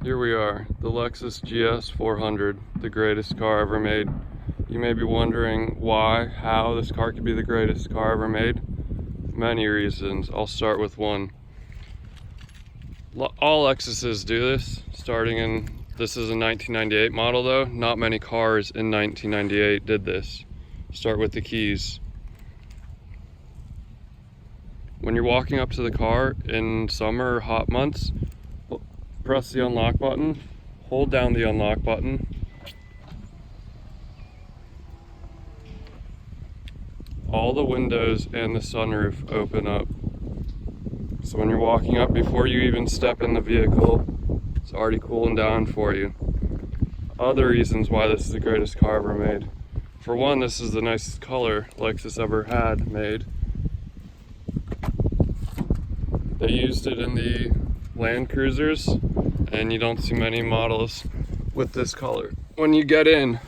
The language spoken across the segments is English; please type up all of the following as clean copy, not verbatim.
Here we are, the Lexus GS 400, the greatest car ever made. You may be wondering why, how this car could be the greatest car ever made. Many reasons. I'll start with one. All Lexuses do this, this is a 1998 model though. Not many cars in 1998 did this. Start with the keys. When you're walking up to the car in summer or hot months, press the unlock button, hold down the unlock button, all the windows and the sunroof open up. So when you're walking up, before you even step in the vehicle, it's already cooling down for you. Other reasons why this is the greatest car ever made. For one, this is the nicest color Lexus ever had made. They used it in the Land Cruisers, and you don't see many models with this color. When you get in,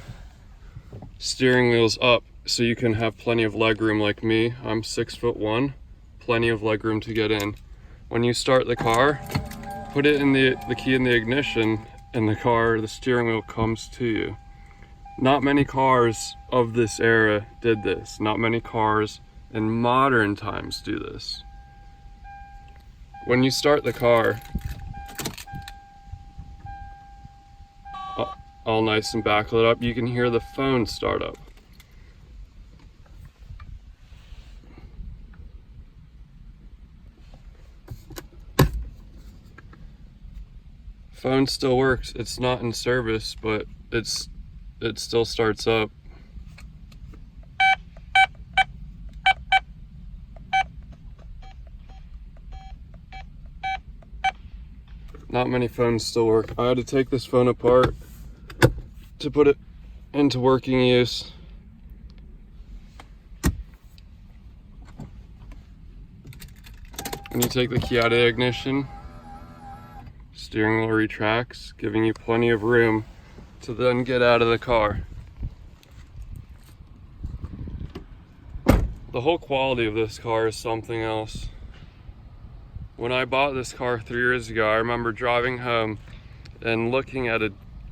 steering wheel's up, so you can have plenty of leg room like me. I'm 6'1", plenty of leg room to get in. When you start the car, put it in the key in the ignition, and the steering wheel comes to you. Not many cars of this era did this. Not many cars in modern times do this. When you start the car, all nice and backlit up, you can hear the phone start up. Phone still works. It's not in service, but it still starts up. Not many phones still work. I had to take this phone apart to put it into working use. When you take the key out of the ignition, steering wheel retracts, giving you plenty of room to then get out of the car. The whole quality of this car is something else. When I bought this car 3 years ago, I remember driving home and looking at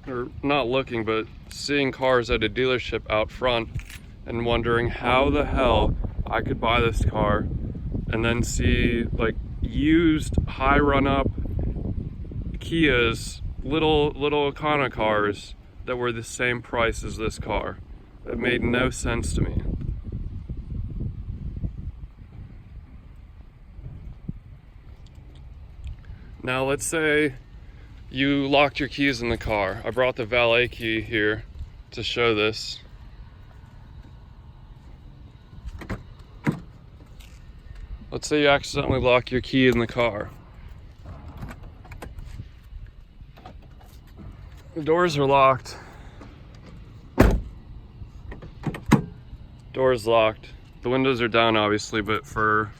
but seeing cars at a dealership out front and wondering how the hell I could buy this car and then see like used high run up Kias, little Icona cars that were the same price as this car. It made no sense to me. Now let's say you locked your keys in the car. I brought the valet key here to show this. Let's say you accidentally lock your key in the car. The doors are locked. Door's locked. The windows are down obviously, but for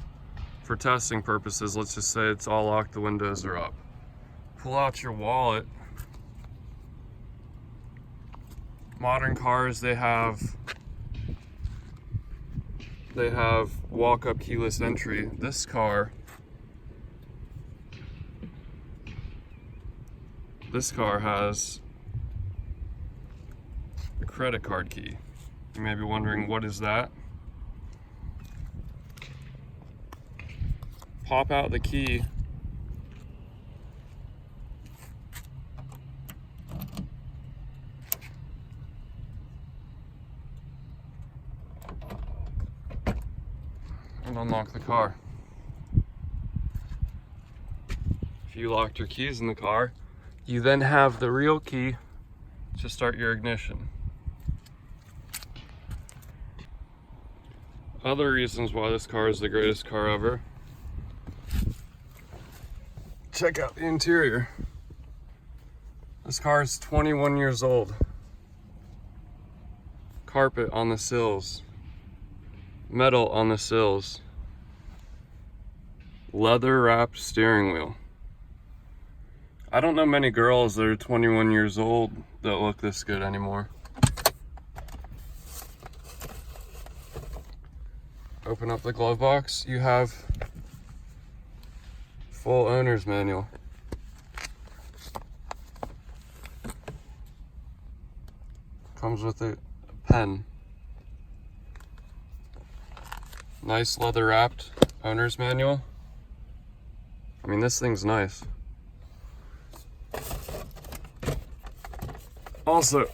testing purposes, let's just say it's all locked, the windows are up. Pull out your wallet. Modern cars, they have walk-up keyless entry. This car has a credit card key. You may be wondering, what is that? Pop out the key. And unlock the car. If you locked your keys in the car, you then have the real key to start your ignition. Other reasons why this car is the greatest car ever. Check out the interior. This car is 21 years old. Carpet on the sills. Metal on the sills. Leather wrapped steering wheel. I don't know many girls that are 21 years old that look this good anymore. Open up the glove box, you have full owner's manual. Comes with a pen. Nice leather wrapped owner's manual. I mean, this thing's nice. Also,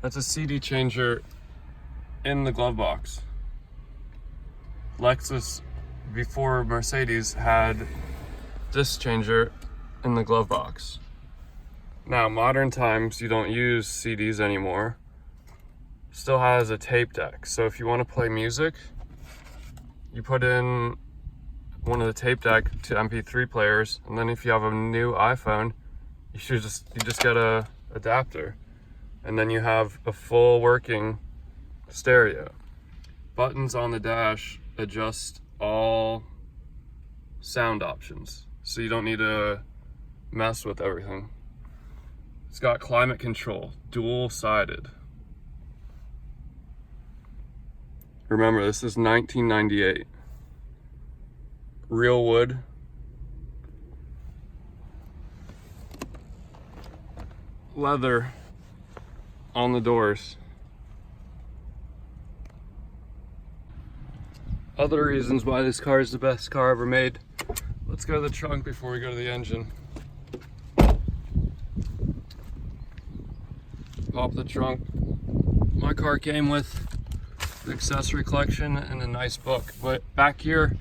that's a CD changer in the glove box. Lexus, before Mercedes, had disc changer in the glove box. Now, modern times, you don't use CDs anymore. Still has a tape deck. So if you want to play music, you put in one of the tape deck to MP3 players, and then if you have a new iPhone, you just get a adapter, and then you have a full working stereo. Buttons on the dash adjust all sound options, so you don't need to mess with everything. It's got climate control, dual-sided. Remember, this is 1998. Real wood. Leather on the doors. Other reasons why this car is the best car ever made. Let's go to the trunk before we go to the engine. Pop the trunk. My car came with the accessory collection and a nice book, but back here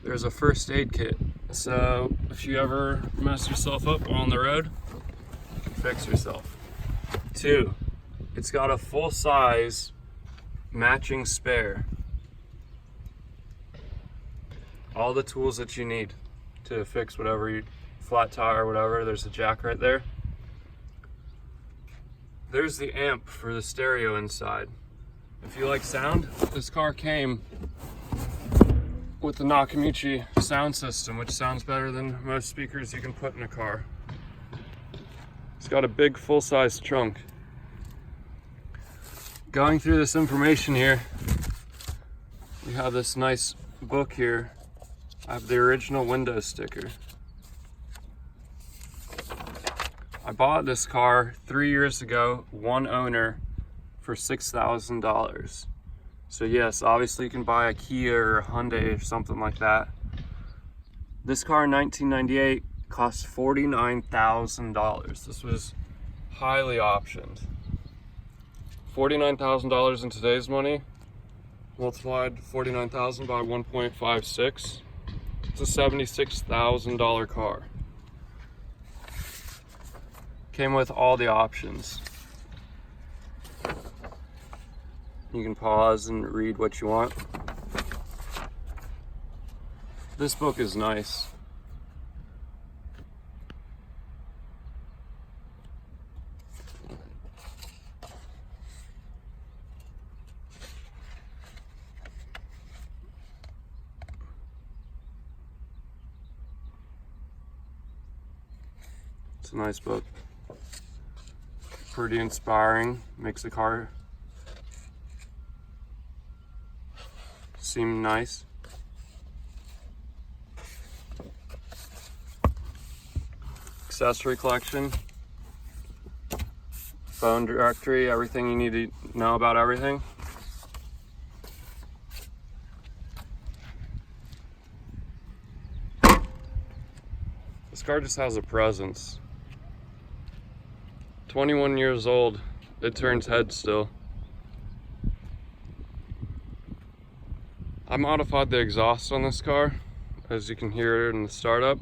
there's a first aid kit. So if you ever mess yourself up on the road, you can fix yourself. 2, it's got a full-size matching spare. All the tools that you need to fix whatever flat tire or whatever. There's a jack right there. There's the amp for the stereo inside. If you like sound, this car came with the Nakamichi sound system, which sounds better than most speakers you can put in a car. It's got a big full-size trunk. Going through this information here, we have this nice book here. I have the original window sticker. I bought this car 3 years ago, one owner, for $6,000. So yes, obviously you can buy a Kia or a Hyundai or something like that. This car in 1998 cost $49,000. This was highly optioned. $49,000 in today's money, multiplied 49,000 by 1.56, it's a $76,000 car. Came with all the options. You can pause and read what you want. This book is nice. It's a nice book. Pretty inspiring, makes the car seem nice. Accessory collection, phone directory, everything you need to know about everything. This car just has a presence. 21 years old, it turns heads still. I modified the exhaust on this car, as you can hear it in the startup.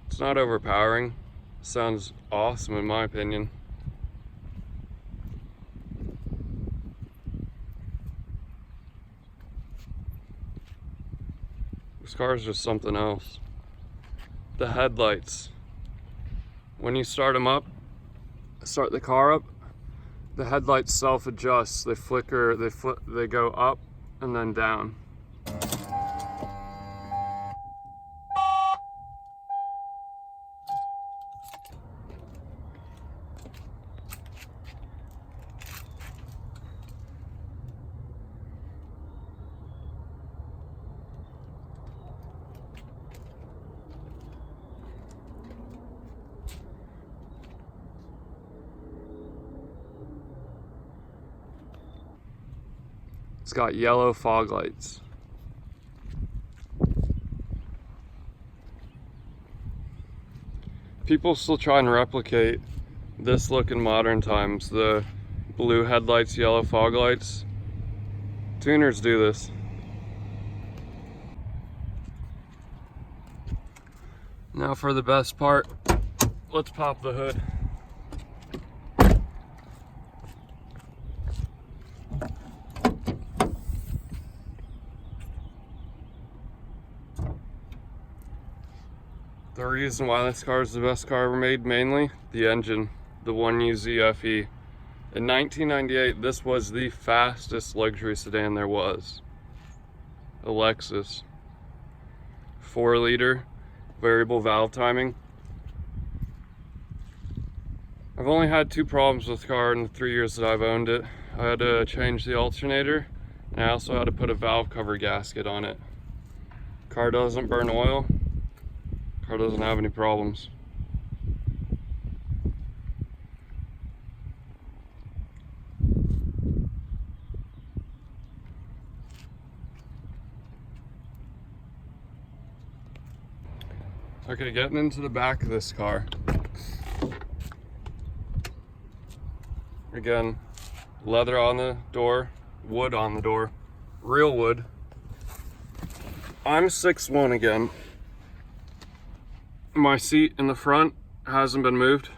It's not overpowering. Sounds awesome in my opinion. This car is just something else. The headlights. When you start them up, start the car up, the headlights self-adjust. They flicker, they go up and then down. It's got yellow fog lights. People still try and replicate this look in modern times. The blue headlights, yellow fog lights. Tuners do this. Now for the best part, let's pop the hood. The reason why this car is the best car ever made, mainly the engine, the 1UZ FE. In 1998, this was the fastest luxury sedan there was. A Lexus. 4-liter, variable valve timing. I've only had 2 problems with the car in the 3 years that I've owned it. I had to change the alternator, and I also had to put a valve cover gasket on it. Car doesn't burn oil. Car doesn't have any problems. Okay, getting into the back of this car. Again, leather on the door, wood on the door, real wood. I'm 6'1" again. My seat in the front hasn't been moved.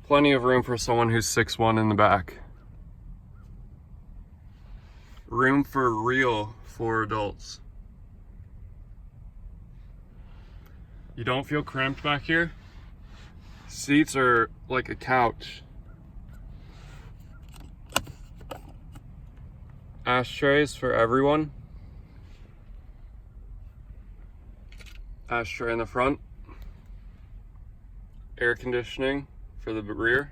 Plenty of room for someone who's 6'1" in the back. Room for real 4 adults. You don't feel cramped back here? Seats are like a couch. Ashtrays for everyone. Ashtray in the front. Air conditioning for the rear.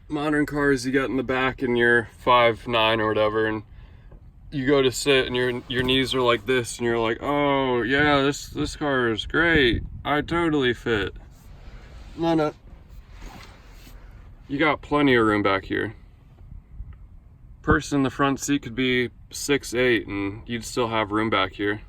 Modern cars, you get in the back and you're 5'9" or whatever, and you go to sit and your knees are like this, and you're like, oh yeah, this car is great, I totally fit. No. You got plenty of room back here. Person in the front seat could be 6'8" and you'd still have room back here.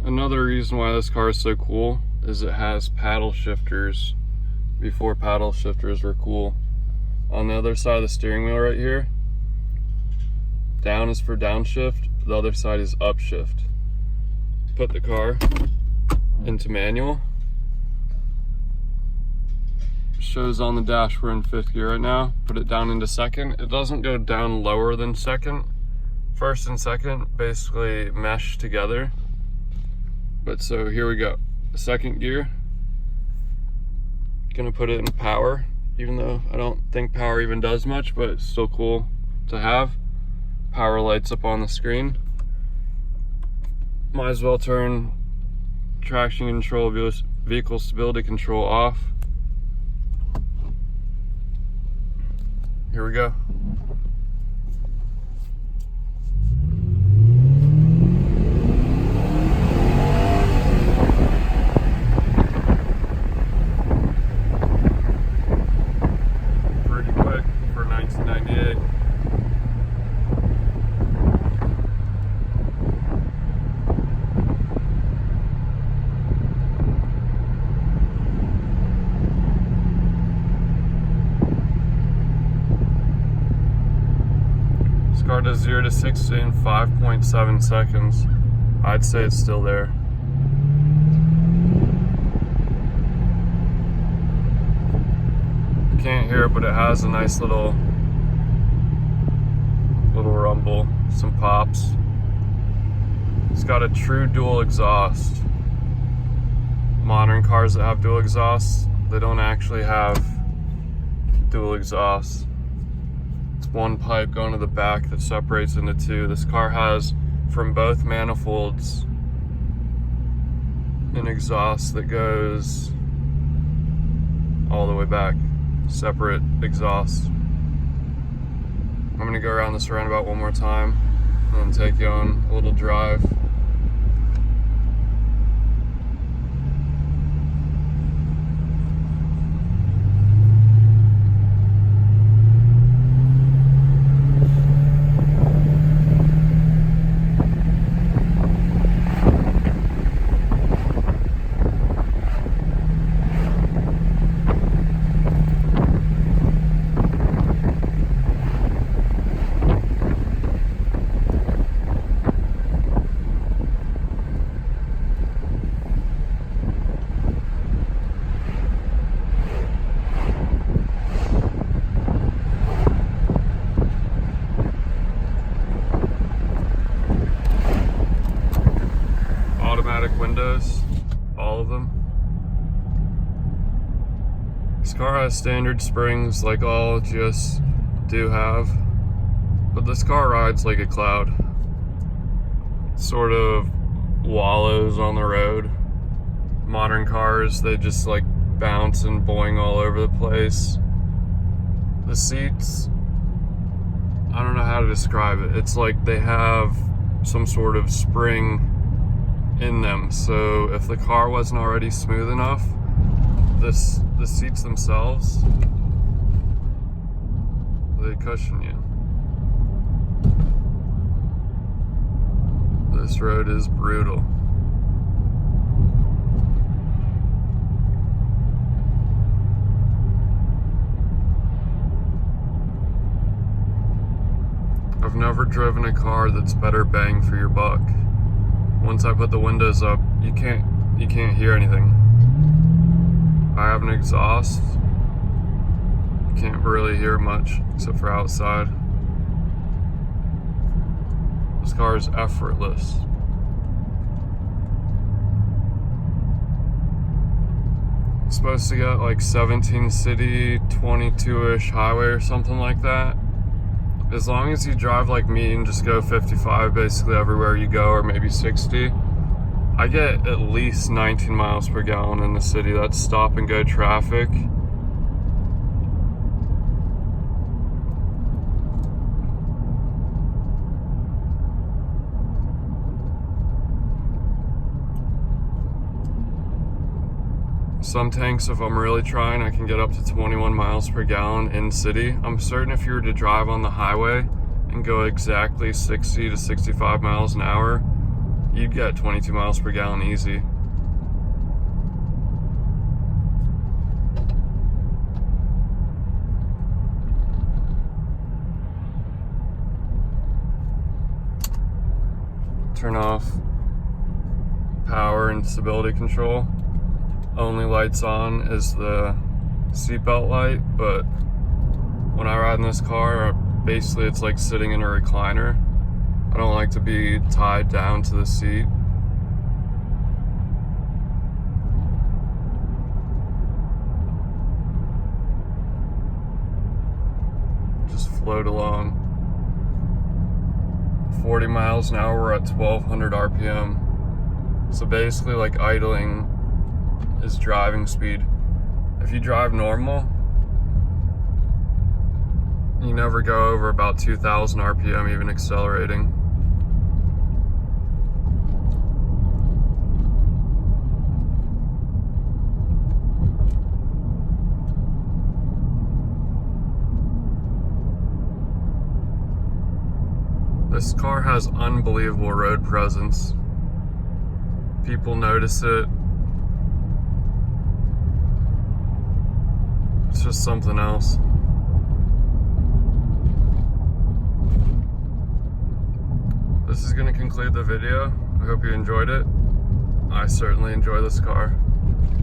Another reason why this car is so cool is it has paddle shifters before paddle shifters were cool. On the other side of the steering wheel right here, down is for downshift, the other side is upshift. Put the car into manual. Shows on the dash we're in 5th gear right now. Put it down into 2nd. It doesn't go down lower than 2nd. 1st and 2nd basically mesh together. But so here we go. 2nd gear. Gonna put it in power, even though I don't think power even does much, but it's still cool to have. Power lights up on the screen. Might as well turn traction control, vehicle stability control off. Here we go. car does 0 to 60 in 5.7 seconds. I'd say it's still there. Can't hear it, but it has a nice little rumble, some pops. It's got a true dual exhaust. Modern cars that have dual exhausts, they don't actually have dual exhausts. It's one pipe going to the back that separates into two. This car has, from both manifolds, an exhaust that goes all the way back. Separate exhaust. I'm gonna go around this roundabout one more time and then take you on a little drive. Automatic windows, all of them. This car has standard springs like all GS do have, but this car rides like a cloud. Sort of wallows on the road. Modern cars, they just like bounce and boing all over the place. The seats, I don't know how to describe it. It's like they have some sort of spring in them, so if the car wasn't already smooth enough, the seats themselves, they cushion you. This road is brutal. I've never driven a car that's better bang for your buck. Once I put the windows up, you can't hear anything. I have an exhaust. You can't really hear much except for outside. This car is effortless. It's supposed to get like 17 city, 22-ish highway or something like that. As long as you drive like me and just go 55 basically everywhere you go, or maybe 60, I get at least 19 miles per gallon in the city. That's stop and go traffic. Some tanks, if I'm really trying, I can get up to 21 miles per gallon in city. I'm certain if you were to drive on the highway and go exactly 60 to 65 miles an hour, you'd get 22 miles per gallon easy. Turn off power and stability control. Only lights on is the seatbelt light, but when I ride in this car, basically it's like sitting in a recliner. I don't like to be tied down to the seat. Just float along. 40 miles an hour, we're at 1200 RPM. So basically like idling is driving speed. If you drive normal, you never go over about 2000 RPM even accelerating. This car has unbelievable road presence. People notice it. It's just something else. this is going to conclude the video. I hope you enjoyed it. I certainly enjoy this car.